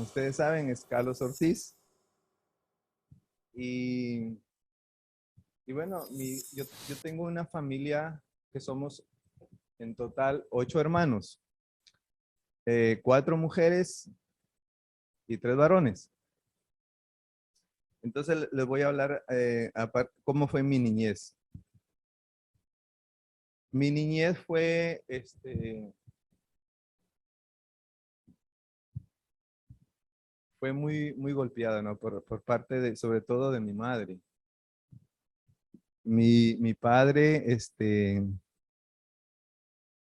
ustedes saben, es Carlos Ortiz. Y, y bueno, yo tengo una familia que somos en total 8 hermanos, 4 mujeres y 3 varones. Entonces les voy a hablar cómo fue mi niñez. Mi niñez fue, fue muy golpeada, ¿no? Por parte de, sobre todo de mi madre. Mi padre,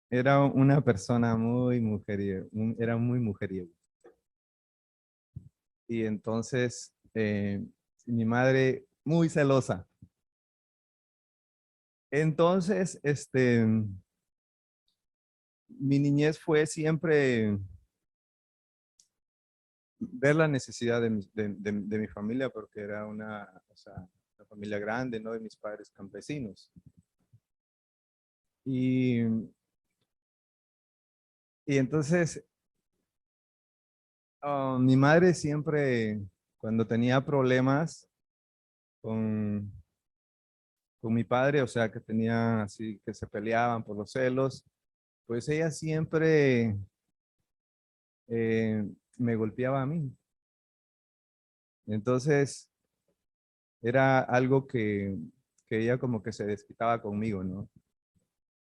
era una persona muy mujeriego, era muy mujeriego. Y entonces, mi madre muy celosa. Entonces, mi niñez fue siempre ver la necesidad de mi familia, porque era o sea, una familia grande, ¿no? De mis padres campesinos. Y, y entonces, mi madre siempre, cuando tenía problemas con, con mi padre, o sea, que tenía así, que se peleaban por los celos, pues ella siempre me golpeaba a mí. Entonces, era algo que ella como que se desquitaba conmigo, ¿no?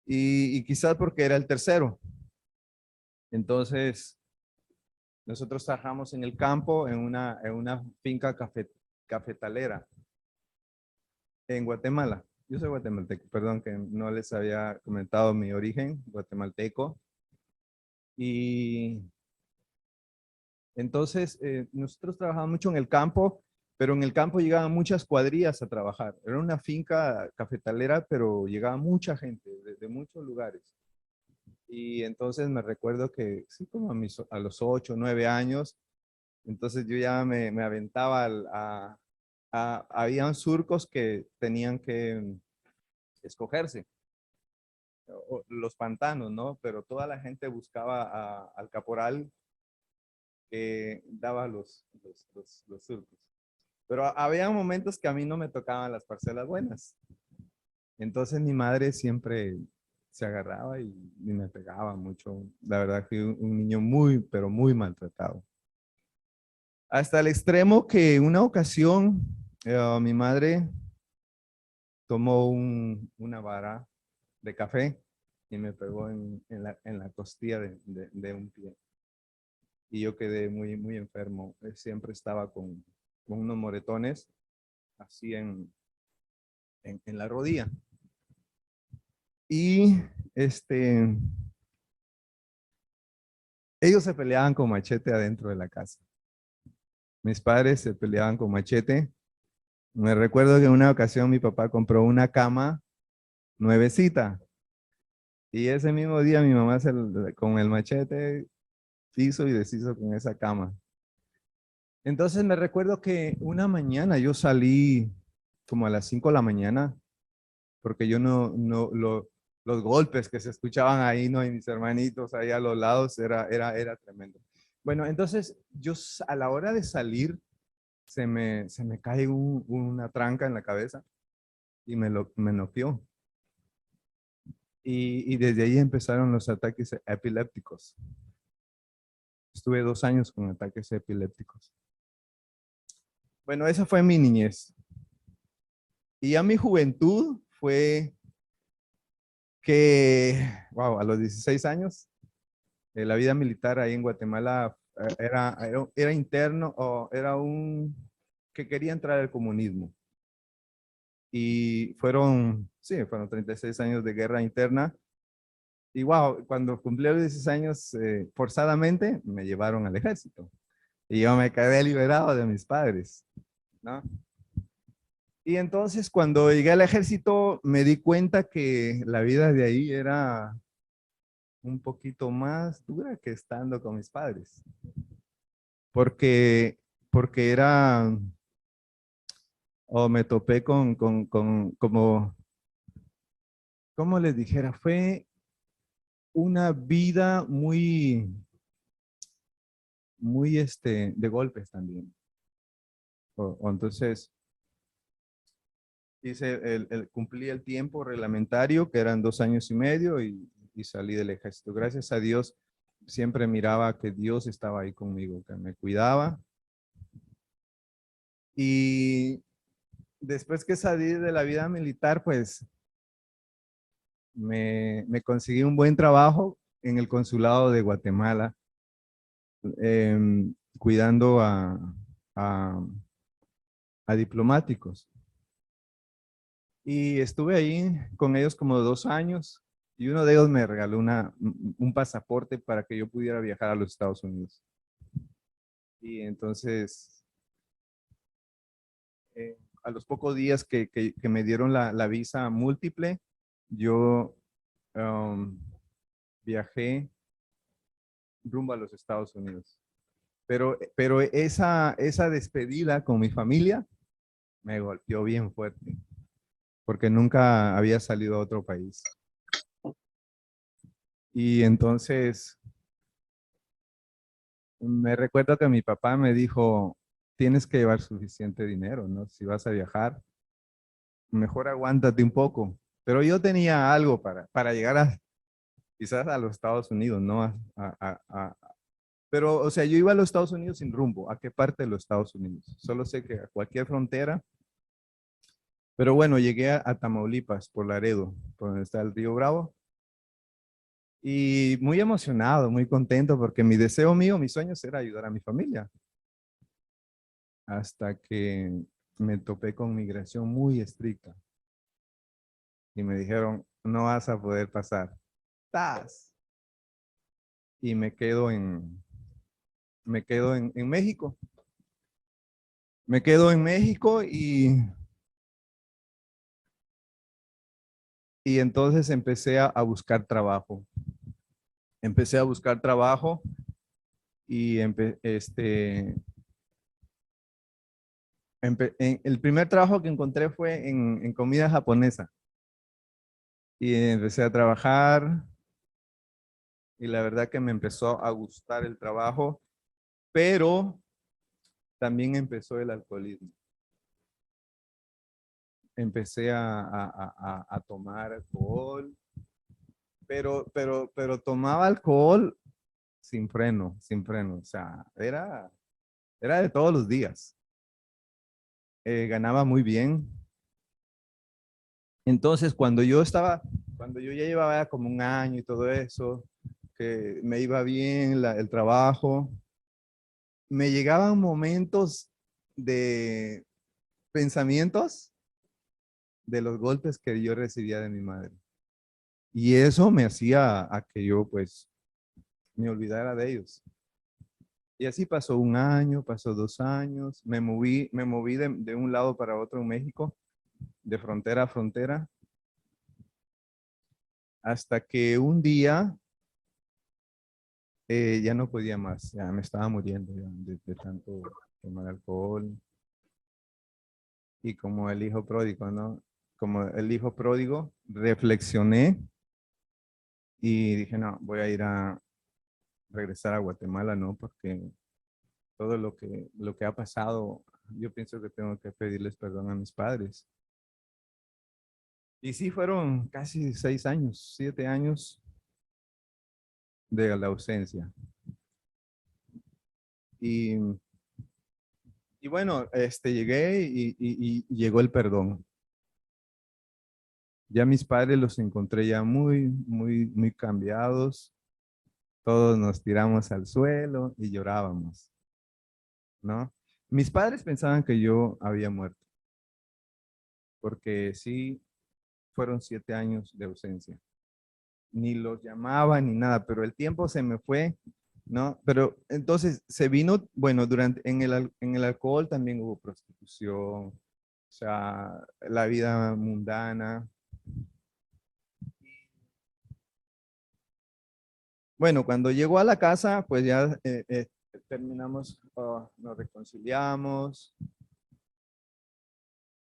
Y quizás porque era el tercero. Entonces, nosotros trabajamos en el campo, en una finca cafetalera en Guatemala. Yo soy guatemalteco, perdón que no les había comentado mi origen, guatemalteco. Y entonces, nosotros trabajamos mucho en el campo, pero en el campo llegaban muchas cuadrillas a trabajar. Era una finca cafetalera, pero llegaba mucha gente de muchos lugares. Y entonces me recuerdo que, sí, como a los 8, 9 años, entonces yo ya me aventaba habían surcos que tenían que escogerse, los pantanos, ¿no? Pero toda la gente buscaba al caporal que daba los surcos. Pero había momentos que a mí no me tocaban las parcelas buenas. Entonces mi madre siempre se agarraba y me pegaba mucho. La verdad que un niño muy, pero muy maltratado. Hasta el extremo que una ocasión mi madre tomó una vara de café y me pegó en la costilla de un pie. Y yo quedé muy enfermo. Siempre estaba con unos moretones así en la rodilla. Y ellos se peleaban con machete adentro de la casa. Mis padres se peleaban con machete. Me recuerdo que en una ocasión mi papá compró una cama nuevecita. Y ese mismo día mi mamá con el machete hizo y deshizo con esa cama. Entonces me recuerdo que una mañana yo salí como a las 5 de la mañana, porque yo los golpes que se escuchaban ahí, ¿no? Y mis hermanitos ahí a los lados, era tremendo. Bueno, entonces yo a la hora de salir, se me cae una tranca en la cabeza y me noqueó. Y desde ahí empezaron los ataques epilépticos. Estuve 2 años con ataques epilépticos. Bueno, esa fue mi niñez. Y ya mi juventud fue que, wow, a los 16 años, la vida militar ahí en Guatemala era interno o era que quería entrar al comunismo. Y fueron 36 años de guerra interna. Y wow, cuando cumplí los 16 años, forzadamente me llevaron al ejército. Y yo me quedé liberado de mis padres, ¿no? Y entonces cuando llegué al ejército me di cuenta que la vida de ahí era un poquito más dura que estando con mis padres. Porque, porque o me topé como, ¿cómo les dijera? Fue una vida muy de golpes también. Entonces, cumplí el tiempo reglamentario, que eran 2 años y medio, y salí del ejército. Gracias a Dios, siempre miraba que Dios estaba ahí conmigo, que me cuidaba. Y después que salí de la vida militar, pues me conseguí un buen trabajo en el consulado de Guatemala, cuidando a, a diplomáticos. Y estuve ahí con ellos como 2 años, y uno de ellos me regaló un pasaporte para que yo pudiera viajar a los Estados Unidos. Y entonces, a los pocos días que me dieron la visa múltiple, yo um, viajé rumbo a los Estados Unidos. Pero esa despedida con mi familia me golpeó bien fuerte, porque nunca había salido a otro país. Y entonces me recuerdo que mi papá me dijo, tienes que llevar suficiente dinero, ¿no? Si vas a viajar, mejor aguántate un poco. Pero yo tenía algo para llegar quizás a los Estados Unidos, ¿no? Pero, o sea, yo iba a los Estados Unidos sin rumbo. ¿A qué parte de los Estados Unidos? Solo sé que a cualquier frontera. Pero bueno, llegué a Tamaulipas, por Laredo, por donde está el río Bravo. Y muy emocionado, muy contento, porque mi deseo mío, mis sueños era ayudar a mi familia. Hasta que me topé con migración muy estricta. Y me dijeron, no vas a poder pasar. ¡Tas! Y me quedo en México. Me quedo en México y entonces empecé a buscar trabajo. Empecé a buscar trabajo y el primer trabajo que encontré fue en comida japonesa. Y empecé a trabajar y la verdad que me empezó a gustar el trabajo, pero también empezó el alcoholismo. Empecé a tomar alcohol, pero tomaba alcohol sin freno, sin freno. O sea, era de todos los días. Ganaba muy bien. Entonces, cuando yo ya llevaba como un año y todo eso, que me iba bien el trabajo, me llegaban momentos de pensamientos de los golpes que yo recibía de mi madre. Y eso me hacía a que yo pues me olvidara de ellos. Y así pasó un año, pasó 2 años, me moví de un lado para otro en México, de frontera a frontera, hasta que un día ya no podía más, ya me estaba muriendo ya de tanto tomar alcohol. Y como el hijo pródigo, ¿no? Como el hijo pródigo, reflexioné y dije, no, voy a regresar a Guatemala, ¿no? Porque todo lo que ha pasado, yo pienso que tengo que pedirles perdón a mis padres. Y sí, fueron casi 6 años, 7 años de la ausencia. Y, y bueno, llegué y llegó el perdón. Ya mis padres los encontré ya muy, muy, muy cambiados. Todos nos tiramos al suelo y llorábamos, ¿no? Mis padres pensaban que yo había muerto, porque sí, fueron 7 años de ausencia. Ni los llamaba ni nada, pero el tiempo se me fue, ¿no? Pero entonces se vino, bueno, en el alcohol también hubo prostitución, o sea, la vida mundana. Bueno, cuando llegó a la casa, pues ya terminamos, nos reconciliamos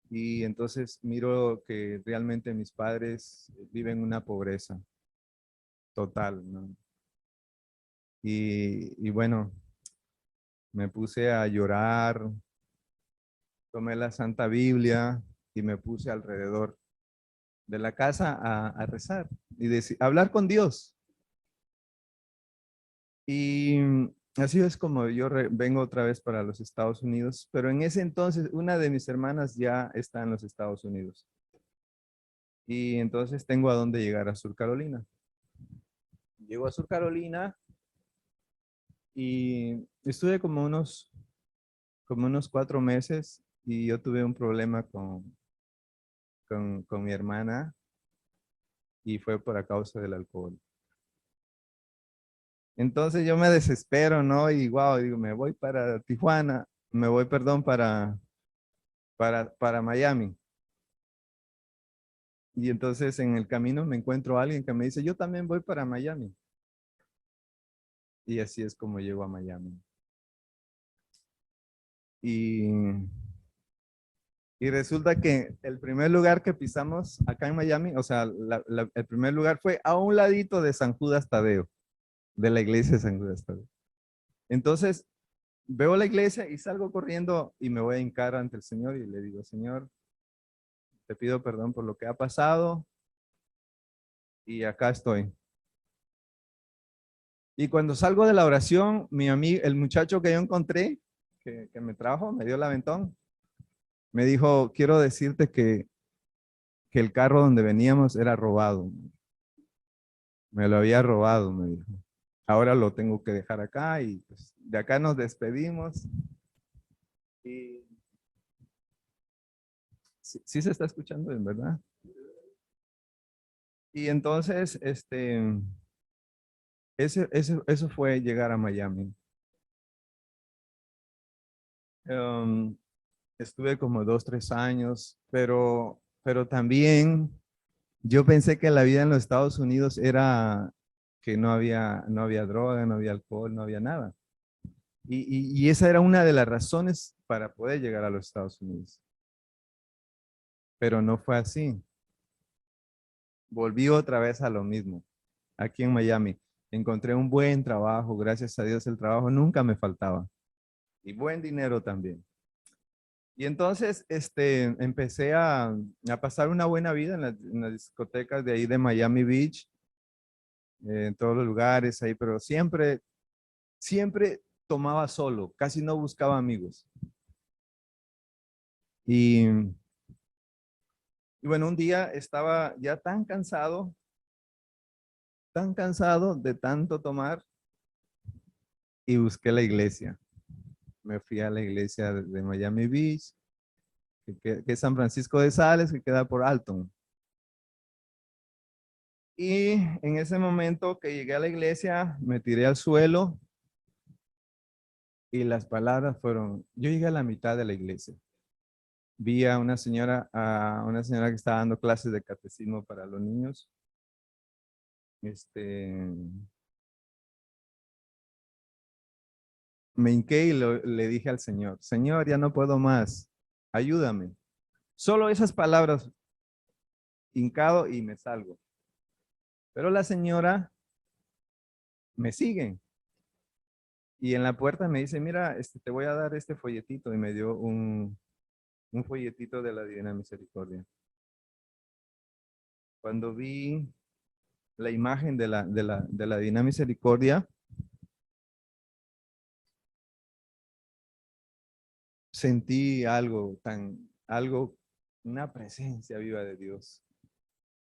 y entonces miro que realmente mis padres viven una pobreza total, ¿no? Y bueno, Me puse a llorar, tomé la Santa Biblia y me puse alrededor de la casa a rezar y hablar con Dios. Y así es como yo vengo otra vez para los Estados Unidos, pero en ese entonces una de mis hermanas ya está en los Estados Unidos. Y entonces tengo a dónde llegar a Sur Carolina. Llego a Sur Carolina y estuve como unos 4 meses y yo tuve un problema con mi hermana y fue por a causa del alcohol. Entonces yo me desespero, ¿no? Y wow, digo, me voy para Tijuana, me voy, perdón, para Miami. Y entonces en el camino me encuentro a alguien que me dice, yo también voy para Miami. Y así es como llego a Miami. Y, y resulta que el primer lugar que pisamos acá en Miami, o sea, el primer lugar fue a un ladito de San Judas Tadeo, de la iglesia de San Judas Tadeo. Entonces veo la iglesia y salgo corriendo y me voy a hincar ante el Señor y le digo, Señor, te pido perdón por lo que ha pasado y acá estoy. Y cuando salgo de la oración, mi amigo, el muchacho que yo encontré, que me trajo, me dio el aventón, me dijo, quiero decirte que el carro donde veníamos era robado. Me lo había robado, me dijo. Ahora lo tengo que dejar acá y pues, de acá nos despedimos. Y sí, sí se está escuchando, en verdad. Y entonces, eso fue llegar a Miami. Um, Estuve como 2, 3 años, pero también yo pensé que la vida en los Estados Unidos era que no había droga, no había alcohol, no había nada. Y esa era una de las razones para poder llegar a los Estados Unidos. Pero no fue así. Volví otra vez a lo mismo. Aquí en Miami encontré un buen trabajo, gracias a Dios el trabajo nunca me faltaba. Y buen dinero también. Y entonces empecé a pasar una buena vida en las discotecas de ahí de Miami Beach, en todos los lugares ahí, pero siempre tomaba solo, casi no buscaba amigos. Y, y bueno, un día estaba ya tan cansado de tanto tomar y busqué la iglesia. Me fui a la iglesia de Miami Beach, que es San Francisco de Sales, que queda por Alton. Y en ese momento que llegué a la iglesia, me tiré al suelo y las palabras fueron, yo llegué a la mitad de la iglesia. Vi a una señora que estaba dando clases de catecismo para los niños. Este, Me hinqué y le dije al Señor, Señor, ya no puedo más, ayúdame. Solo esas palabras, hincado y me salgo. Pero la señora me sigue y en la puerta me dice, mira, te voy a dar este folletito y me dio un folletito de la Divina Misericordia. Cuando vi la imagen de la Divina Misericordia, sentí una presencia viva de Dios,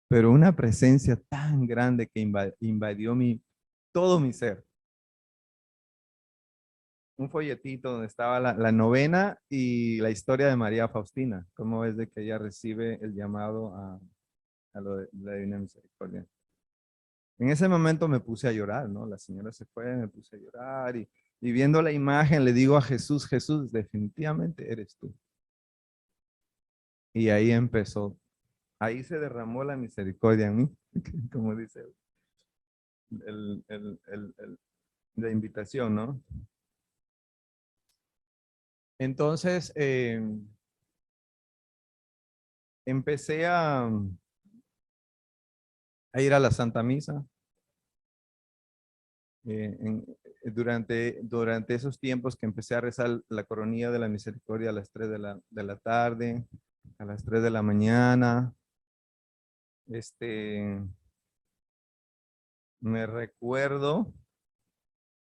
pero una presencia tan grande que invadió todo mi ser. Un folletito donde estaba la novena y la historia de María Faustina, cómo es de que ella recibe el llamado a lo de la Divina Misericordia. En ese momento me puse a llorar, ¿no? La señora se fue, me puse a llorar y viendo la imagen le digo a Jesús, Jesús, definitivamente eres tú. Y ahí empezó, ahí se derramó la misericordia en mí, como dice el- el- el- el- la invitación, ¿no? Entonces, empecé a ir a la Santa Misa. durante esos tiempos que empecé a rezar la coronilla de la misericordia a las 3 de la tarde, a las 3 de la mañana, me recuerdo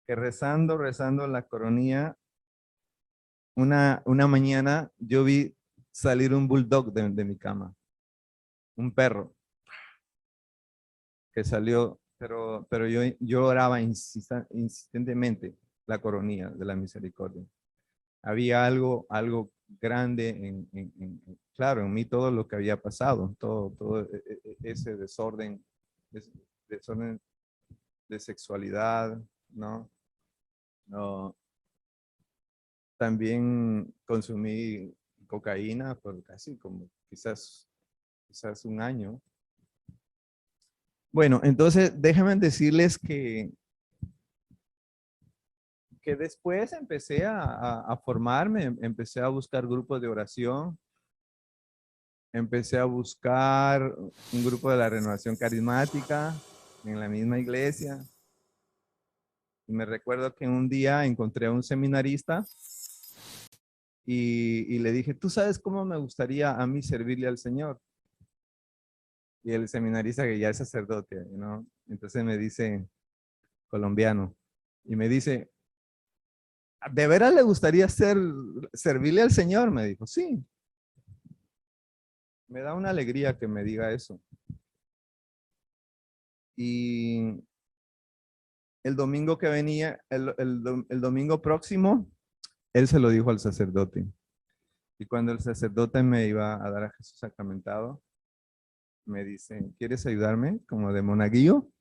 que rezando la coronilla, una mañana yo vi salir un bulldog de mi cama, un perro que salió, pero yo oraba insistentemente la coronilla de la misericordia. Había algo grande claro, en mí todo lo que había pasado, todo ese desorden de sexualidad, ¿no? No, también consumí cocaína por casi como quizás un año. Bueno, entonces déjenme decirles que después empecé a formarme, empecé a buscar grupos de oración, empecé a buscar un grupo de la renovación carismática en la misma iglesia. Y me recuerdo que un día encontré a un seminarista y le dije, ¿tú sabes cómo me gustaría a mí servirle al Señor? Y el seminarista, que ya es sacerdote, ¿no? Entonces me dice, colombiano, y me dice, ¿de veras le gustaría servirle al Señor? Me dijo, sí. Me da una alegría que me diga eso. Y el domingo que venía, el domingo próximo, él se lo dijo al sacerdote. Y cuando el sacerdote me iba a dar a Jesús sacramentado, me dice, ¿quieres ayudarme como de monaguillo?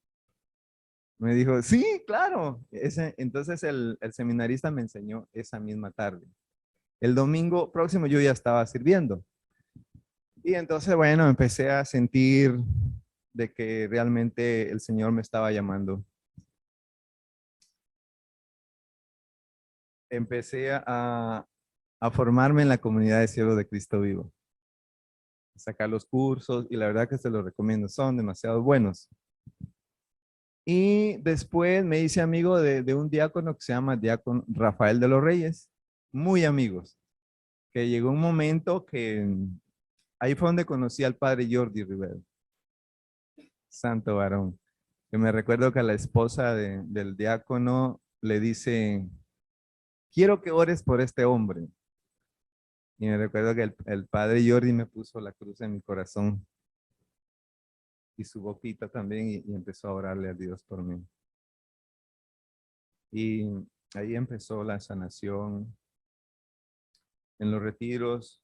Me dijo, sí, claro. Entonces el seminarista me enseñó esa misma tarde. El domingo próximo yo ya estaba sirviendo. Y entonces, bueno, empecé a sentir de que realmente el Señor me estaba llamando. Empecé a formarme en la comunidad de Siervos de Cristo Vivo. Sacar los cursos y la verdad que se los recomiendo, son demasiado buenos. Y después me hice amigo de un diácono que se llama Diácono Rafael de los Reyes, muy amigos, que llegó un momento que ahí fue donde conocí al padre Jordi Rivero, santo varón, que me recuerdo que a la esposa del diácono le dice, quiero que ores por este hombre. Y me recuerdo que el padre Jordi me puso la cruz en mi corazón y su boquita también y empezó a orarle a Dios por mí. Y ahí empezó la sanación en los retiros.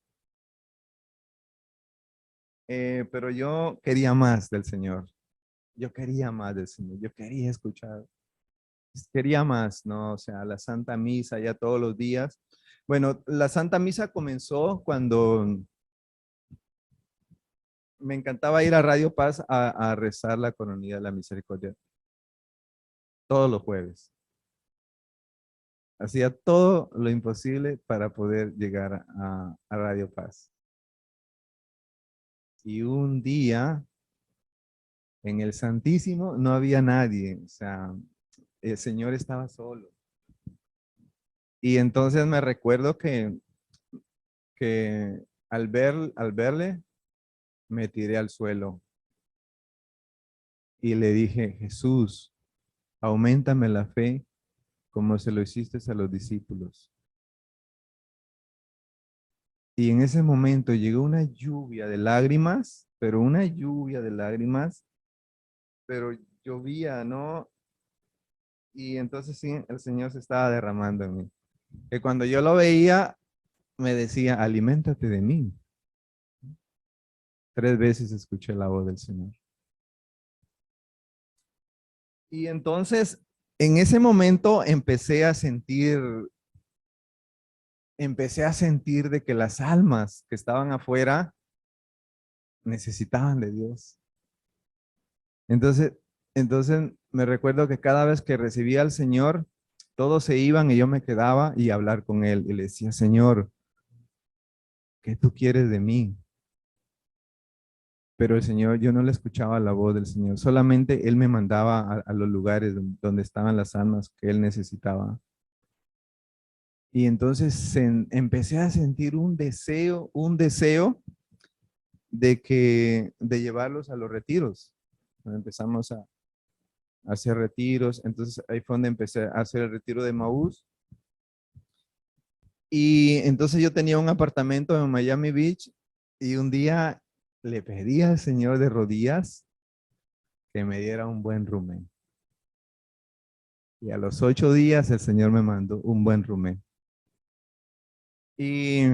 Pero yo quería más del Señor. Yo quería más del Señor. Yo quería escuchar. Quería más, ¿no? O sea, la Santa Misa ya todos los días. Bueno, la Santa Misa comenzó cuando me encantaba ir a Radio Paz a rezar la coronilla de la misericordia todos los jueves. Hacía todo lo imposible para poder llegar a Radio Paz. Y un día en el Santísimo no había nadie, o sea, el Señor estaba solo. Y entonces me recuerdo que al verle, me tiré al suelo y le dije, Jesús, auméntame la fe como se lo hiciste a los discípulos. Y en ese momento llegó una lluvia de lágrimas, pero una lluvia de lágrimas, pero llovía, ¿no? Y entonces sí, el Señor se estaba derramando en mí. Que cuando yo lo veía, me decía, aliméntate de mí. 3 veces escuché la voz del Señor. Y entonces, en ese momento empecé a sentir de que las almas que estaban afuera necesitaban de Dios. Entonces, entonces me recuerdo que cada vez que recibía al Señor, todos se iban y yo me quedaba y hablar con Él. Y le decía, Señor, ¿qué tú quieres de mí? pero el Señor, yo no le escuchaba la voz del Señor, solamente Él me mandaba a los lugares donde estaban las almas que Él necesitaba. Y entonces empecé a sentir un deseo de llevarlos a los retiros. Empezamos a hacer retiros, entonces ahí fue donde empecé a hacer el retiro de Maús. Y entonces yo tenía un apartamento en Miami Beach y un día le pedí al Señor de rodillas que me diera un buen roommate. Y a los 8 días el Señor me mandó un buen roommate. Y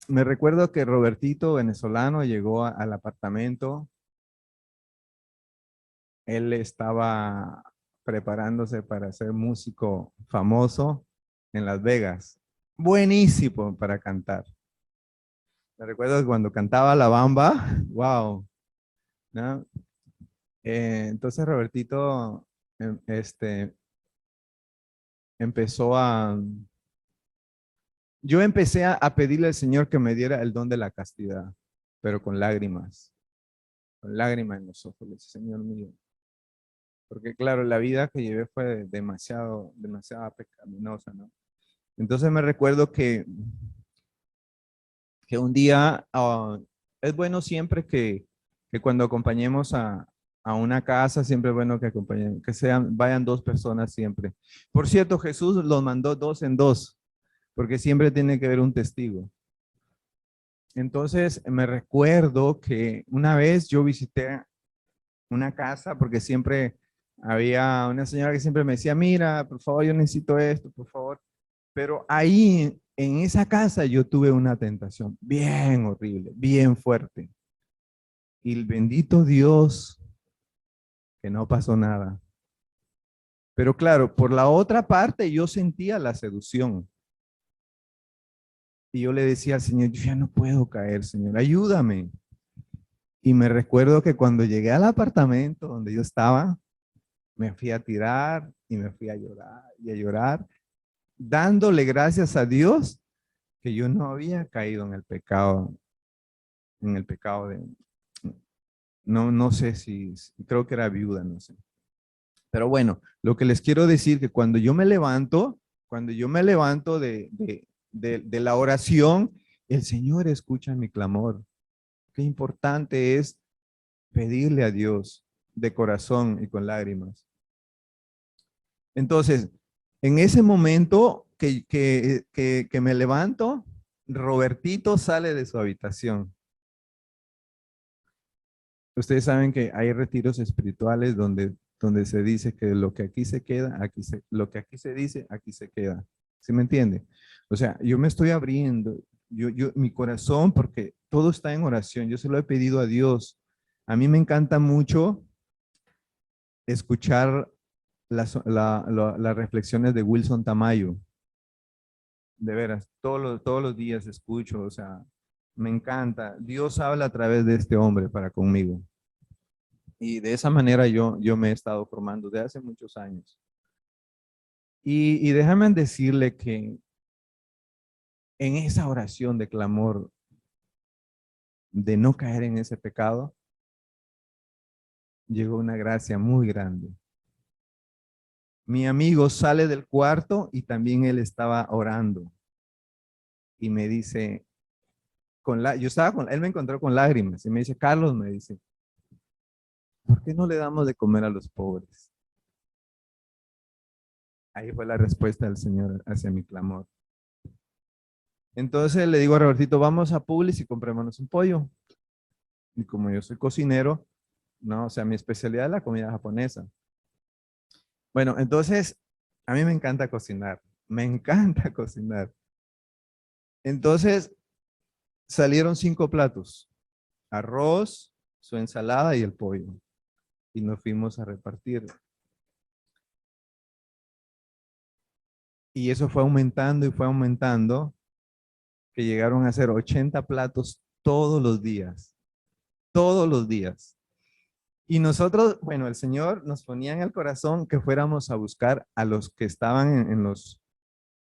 me recuerdo que Robertito, venezolano, llegó al apartamento. Él estaba preparándose para ser músico famoso en Las Vegas. Buenísimo para cantar. Me recuerdo que cuando cantaba La Bamba, wow, ¿no? Entonces Robertito empezó yo empecé a pedirle al Señor que me diera el don de la castidad, pero con lágrimas en los ojos, le dije, Señor mío, porque claro, la vida que llevé fue demasiado pecaminosa, ¿no? Entonces me recuerdo que un día, es bueno siempre que cuando acompañemos a una casa, siempre es bueno que acompañen, vayan 2 personas siempre. Por cierto, Jesús los mandó 2 en 2, porque siempre tiene que haber un testigo. Entonces me recuerdo que una vez yo visité una casa, porque siempre había una señora que siempre me decía, mira, por favor, yo necesito esto, por favor. Pero ahí, en esa casa, yo tuve una tentación bien horrible, bien fuerte. Y el bendito Dios, que no pasó nada. Pero claro, por la otra parte, yo sentía la seducción. Y yo le decía al Señor, yo ya no puedo caer, Señor, ayúdame. Y me recuerdo que cuando llegué al apartamento donde yo estaba, me fui a tirar y me fui a llorar y a llorar, dándole gracias a Dios que yo no había caído en el pecado de, no sé creo que era viuda, no sé. Pero bueno, lo que les quiero decir que cuando yo me levanto de la oración, el Señor escucha mi clamor. Qué importante es pedirle a Dios de corazón y con lágrimas. Entonces, en ese momento que me levanto, Robertito sale de su habitación. Ustedes saben que hay retiros espirituales donde se dice que lo que aquí se queda, lo que aquí se dice, aquí se queda. ¿Sí me entiende? O sea, yo me estoy abriendo, mi corazón, porque todo está en oración. Yo se lo he pedido a Dios. A mí me encanta mucho escuchar las reflexiones de Wilson Tamayo. De veras, todos los días escucho, o sea, me encanta. Dios habla a través de este hombre para conmigo. Y de esa manera yo me he estado formando de hace muchos años. Y déjame decirle que en esa oración de clamor, de no caer en ese pecado, llegó una gracia muy grande. Mi amigo sale del cuarto y también él estaba orando. Y me dice, él me encontró con lágrimas y me dice, Carlos, me dice, ¿por qué no le damos de comer a los pobres? Ahí fue la respuesta del Señor hacia mi clamor. Entonces le digo a Robertito, vamos a Publix y comprémonos un pollo. Y como yo soy cocinero, no, o sea, mi especialidad es la comida japonesa. Bueno, entonces, a mí me encanta cocinar. Me encanta cocinar. Entonces, salieron 5 platos. Arroz, su ensalada y el pollo. Y nos fuimos a repartir. Y eso fue aumentando y fue aumentando, que llegaron a ser 80 platos todos los días. Todos los días. Y nosotros, bueno, el Señor nos ponía en el corazón que fuéramos a buscar a los que estaban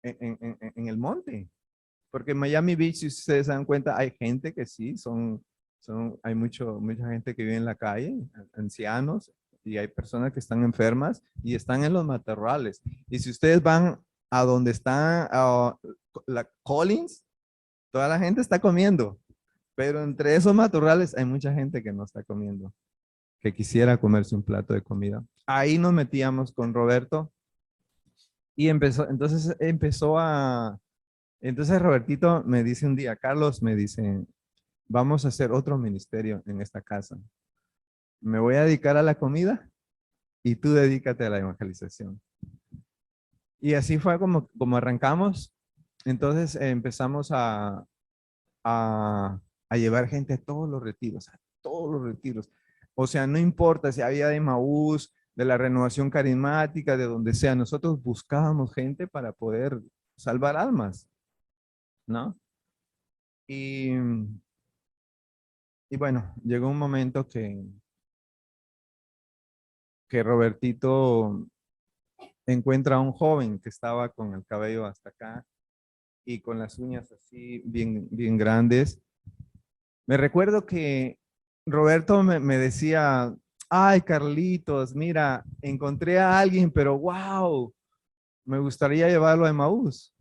en el monte. Porque en Miami Beach, si ustedes se dan cuenta, hay gente que sí, son Hay mucha gente que vive en la calle, ancianos, y hay personas que están enfermas y están en los matorrales. Y si ustedes van a donde está la Collins, toda la gente está comiendo, pero entre esos matorrales hay mucha gente que no está comiendo, que quisiera comerse un plato de comida. Ahí nos metíamos con Roberto y entonces Robertito me dice un día, Carlos me dice, vamos a hacer otro ministerio en esta casa. Me voy a dedicar a la comida y tú dedícate a la evangelización. Y así fue como arrancamos. Entonces empezamos a llevar gente a todos los retiros, a todos los retiros. O sea, no importa si había de Emaús, de la renovación carismática, de donde sea, nosotros buscábamos gente para poder salvar almas, ¿no? Y, y bueno, llegó un momento que Robertito encuentra a un joven que estaba con el cabello hasta acá y con las uñas así bien, bien grandes. Me recuerdo que Roberto me decía, ay, Carlitos, mira, encontré a alguien, pero wow, me gustaría llevarlo a Emaús.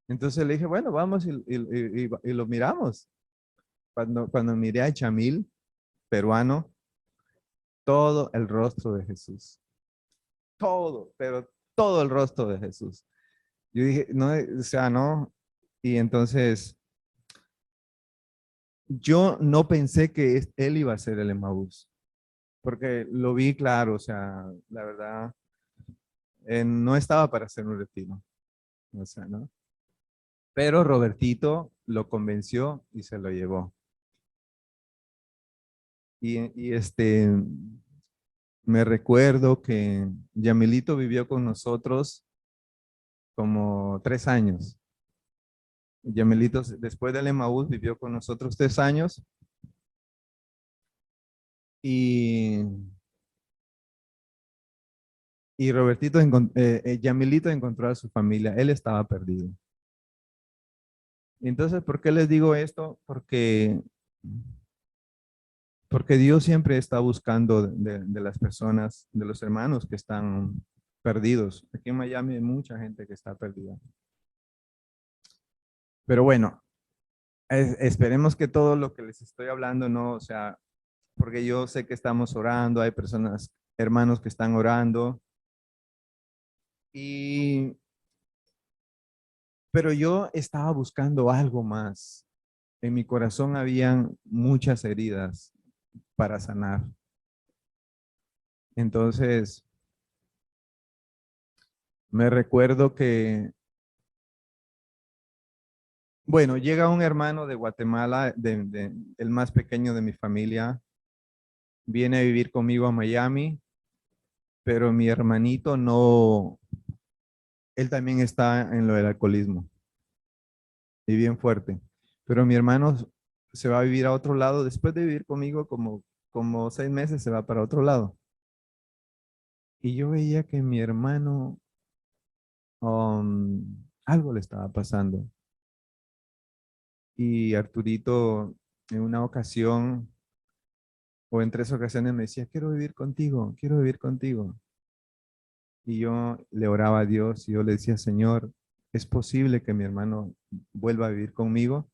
Entonces le dije, bueno, vamos y lo miramos. Cuando miré a Chamil, peruano, todo el rostro de Jesús. Todo, pero todo el rostro de Jesús. Yo dije, no, o sea, no. Y entonces yo no pensé que él iba a ser el Emaús, porque lo vi claro, o sea, la verdad, no estaba para hacer un retiro, o sea, ¿no? Pero Robertito lo convenció y se lo llevó. Y me recuerdo que Yamilito vivió con nosotros como 3 años. Yamilito, después del Emaús, vivió con nosotros 3 años y, y Yamilito encontró a su familia. Él estaba perdido. Entonces, ¿por qué les digo esto? Porque Dios siempre está buscando de las personas, de los hermanos que están perdidos. Aquí en Miami hay mucha gente que está perdida. Pero bueno, esperemos que todo lo que les estoy hablando no, o sea, porque yo sé que estamos orando, hay personas, hermanos que están orando, y, pero yo estaba buscando algo más. En mi corazón habían muchas heridas para sanar. Entonces, me recuerdo que, bueno, llega un hermano de Guatemala, el más pequeño de mi familia, viene a vivir conmigo a Miami, pero mi hermanito no, él también está en lo del alcoholismo y bien fuerte. Pero mi hermano se va a vivir a otro lado, después de vivir conmigo como 6 meses, se va para otro lado. Y yo veía que mi hermano, algo le estaba pasando. Y Arturito, en una ocasión, o en 3 ocasiones, me decía, quiero vivir contigo, quiero vivir contigo. Y yo le oraba a Dios y yo le decía, Señor, ¿es posible que mi hermano vuelva a vivir conmigo?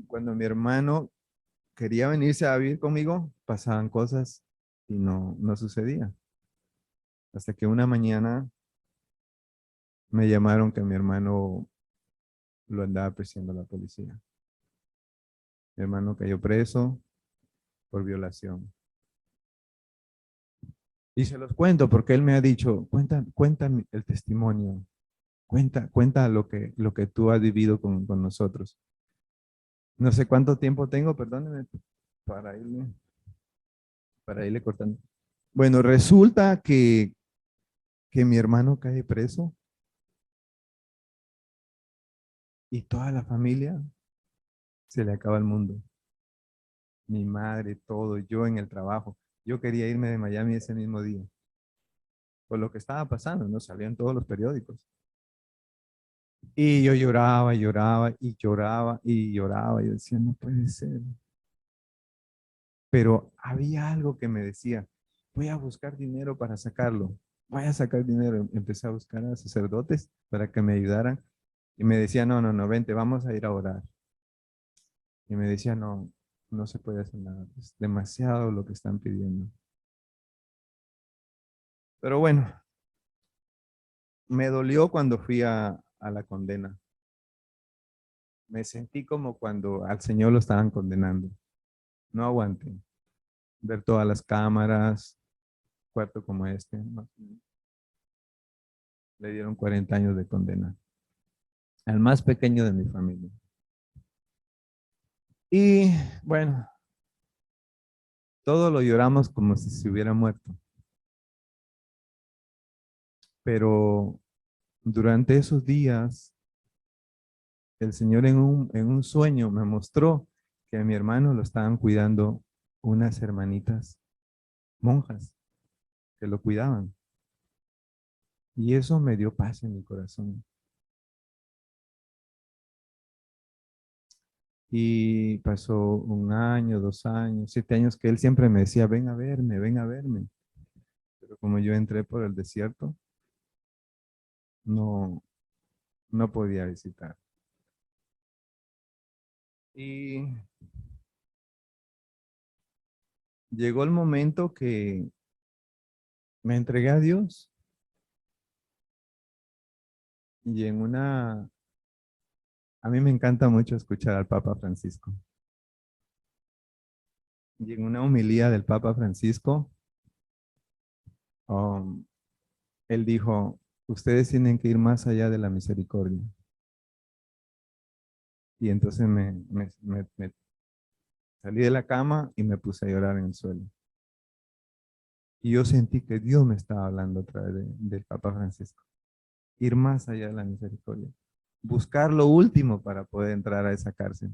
Cuando mi hermano quería venirse a vivir conmigo, pasaban cosas y no sucedía. Hasta que una mañana me llamaron que mi hermano lo andaba persiguiendo la policía. Mi hermano cayó preso por violación. Y se los cuento porque él me ha dicho, cuenta el testimonio, cuenta lo que tú has vivido con nosotros. No sé cuánto tiempo tengo, perdóneme, para irle, para irle cortando. Bueno, resulta que mi hermano cae preso y toda la familia se le acaba el mundo. Mi madre, todo, yo en el trabajo. Yo quería irme de Miami ese mismo día. Por lo que estaba pasando, ¿no? Salió en todos los periódicos. Y yo lloraba, lloraba y lloraba y lloraba. Yo decía, no puede ser. Pero había algo que me decía, voy a buscar dinero para sacarlo. Voy a sacar dinero. Empecé a buscar a sacerdotes para que me ayudaran. Y me decía, no, no, no, vente, vamos a ir a orar. Y me decía, no, no se puede hacer nada. Es demasiado lo que están pidiendo. Pero bueno, me dolió cuando fui a la condena. Me sentí como cuando al Señor lo estaban condenando. No aguanté. Ver todas las cámaras, cuarto como este. ¿No? Le dieron 40 años de condena. Al más pequeño de mi familia. Y bueno, todo lo lloramos como si se hubiera muerto. Pero durante esos días, el Señor en un sueño me mostró que a mi hermano lo estaban cuidando unas hermanitas monjas que lo cuidaban. Y eso me dio paz en mi corazón. Y pasó un año, 2 años, 7 años que él siempre me decía, ven a verme, ven a verme. Pero como yo entré por el desierto, no, no podía visitar. Y llegó el momento que me entregué a Dios y a mí me encanta mucho escuchar al Papa Francisco. Y en una homilía del Papa Francisco, um, él dijo, ustedes tienen que ir más allá de la misericordia. Y entonces me salí de la cama y me puse a llorar en el suelo. Y yo sentí que Dios me estaba hablando a través del Papa Francisco. Ir más allá de la misericordia. Buscar lo último para poder entrar a esa cárcel.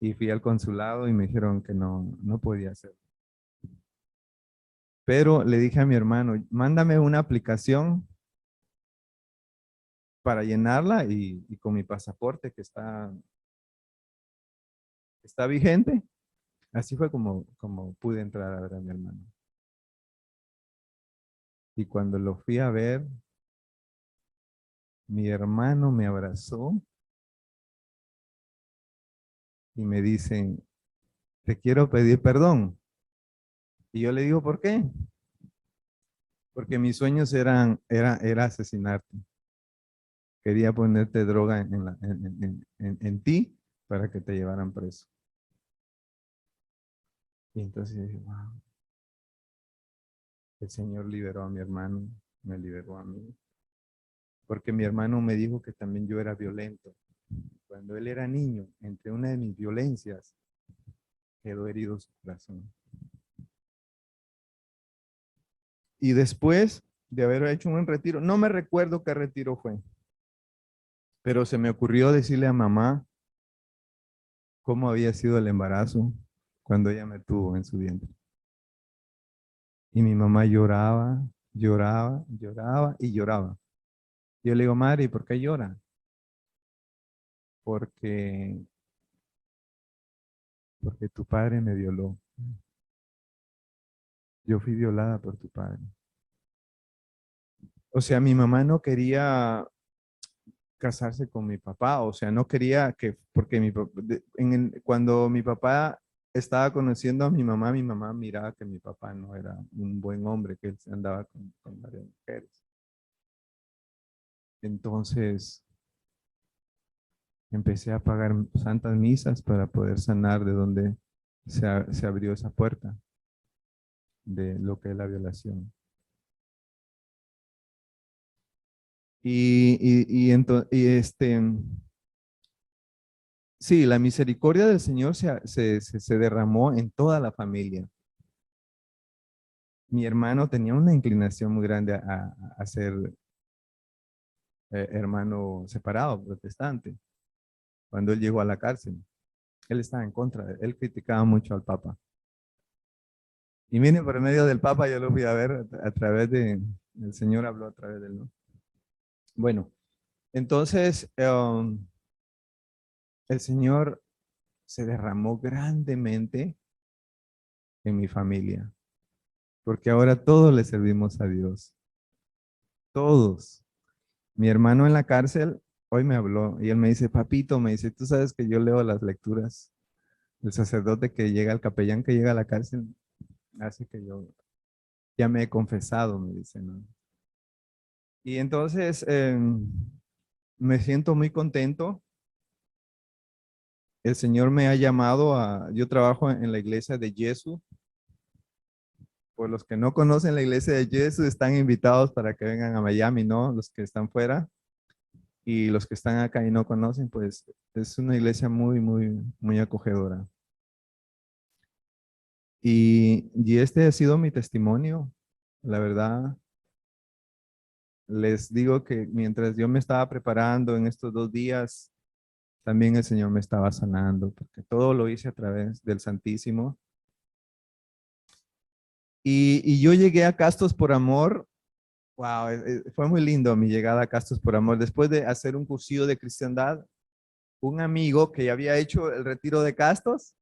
Y fui al consulado y me dijeron que no, no podía hacerlo. Pero le dije a mi hermano, mándame una aplicación para llenarla y con mi pasaporte que está vigente. Así fue como pude entrar a ver a mi hermano. Y cuando lo fui a ver, mi hermano me abrazó y me dicen, te quiero pedir perdón. Y yo le digo, ¿por qué? Porque mis sueños era asesinarte. Quería ponerte droga en ti para que te llevaran preso. Y entonces dije, wow, el Señor liberó a mi hermano, me liberó a mí. Porque mi hermano me dijo que también yo era violento. Cuando él era niño, entre una de mis violencias, quedó herido su corazón. Y después de haber hecho un retiro, no me recuerdo qué retiro fue, pero se me ocurrió decirle a mamá cómo había sido el embarazo cuando ella me tuvo en su vientre. Y mi mamá lloraba, lloraba, lloraba y lloraba. Yo le digo, madre, ¿y por qué llora? Porque, porque tu padre me violó. Yo fui violada por tu padre. O sea, mi mamá no quería casarse con mi papá, o sea, no quería que, porque cuando mi papá estaba conociendo a mi mamá miraba que mi papá no era un buen hombre, que él se andaba con varias mujeres. Entonces empecé a pagar santas misas para poder sanar de donde se abrió esa puerta de lo que es la violación. Sí, la misericordia del Señor se derramó en toda la familia. Mi hermano tenía una inclinación muy grande a ser hermano separado, protestante, cuando él llegó a la cárcel. Él estaba en contra, él criticaba mucho al Papa. Y miren, por medio del Papa yo lo fui a ver a través el Señor habló a través de él, ¿no? Bueno, Entonces, el Señor se derramó grandemente en mi familia, porque ahora todos le servimos a Dios, todos. Mi hermano en la cárcel hoy me habló y él me dice, papito, me dice, tú sabes que yo leo las lecturas. El sacerdote que llega, el capellán que llega a la cárcel, hace que yo ya me he confesado, me dice, ¿no? Y entonces me siento muy contento. El Señor me ha llamado yo trabajo en la iglesia de Jesús. Por los que no conocen la iglesia de Jesús, están invitados para que vengan a Miami, ¿no? Los que están fuera y los que están acá y no conocen, pues es una iglesia muy, muy, muy acogedora. Y este ha sido mi testimonio. La verdad, les digo que mientras yo me estaba preparando en estos 2 días, también el Señor me estaba sanando, porque todo lo hice a través del Santísimo. Y yo llegué a Castos por Amor. Wow, fue muy lindo mi llegada a Castos por Amor. Después de hacer un cursillo de cristiandad, un amigo que ya había hecho el retiro de Castos,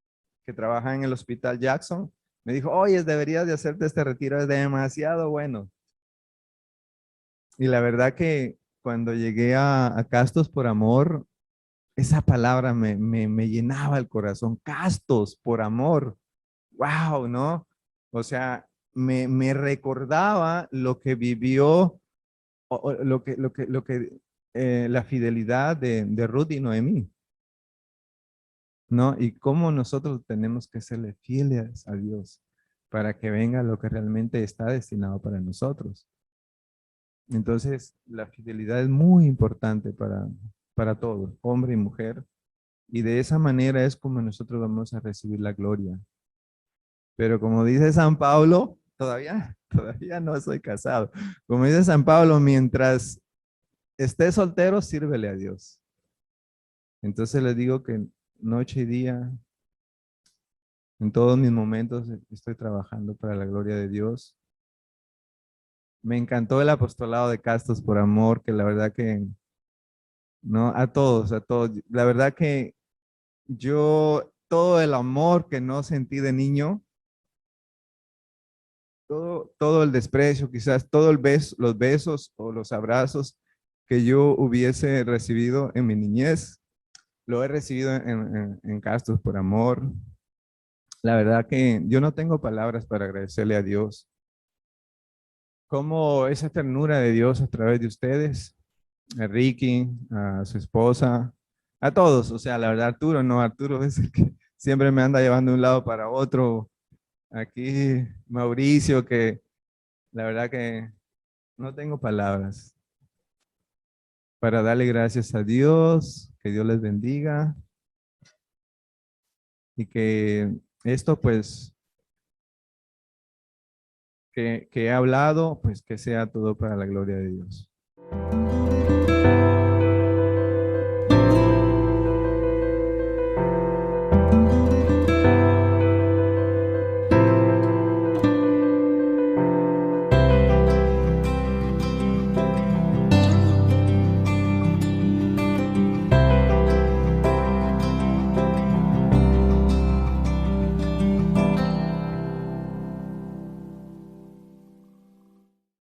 que trabaja en el Hospital Jackson, me dijo, oye, deberías de hacerte este retiro, es demasiado bueno. Y la verdad que cuando llegué a Castos por Amor, esa palabra me llenaba el corazón. Castos por amor. Wow, ¿no? O sea, me recordaba lo que vivió, la fidelidad de Ruth y Noemí, ¿no? Y cómo nosotros tenemos que serle fieles a Dios para que venga lo que realmente está destinado para nosotros. Entonces, la fidelidad es muy importante para todos, hombre y mujer. Y de esa manera es como nosotros vamos a recibir la gloria. Pero como dice San Pablo, todavía no soy casado. Como dice San Pablo, mientras esté soltero, sírvele a Dios. Entonces les digo que noche y día, en todos mis momentos, estoy trabajando para la gloria de Dios. Me encantó el apostolado de Castos por Amor, que la verdad que, no, a todos, a todos. La verdad que yo, todo el amor que no sentí de niño, todo el desprecio, quizás todo los besos o los abrazos que yo hubiese recibido en mi niñez, lo he recibido en Castos por Amor. La verdad que yo no tengo palabras para agradecerle a Dios. Como esa ternura de Dios a través de ustedes, a Ricky, a su esposa, a todos, o sea, la verdad Arturo, no, Arturo es el que siempre me anda llevando de un lado para otro. Aquí Mauricio, que la verdad que no tengo palabras para darle gracias a Dios, que Dios les bendiga y que esto pues que he hablado, pues que sea todo para la gloria de Dios.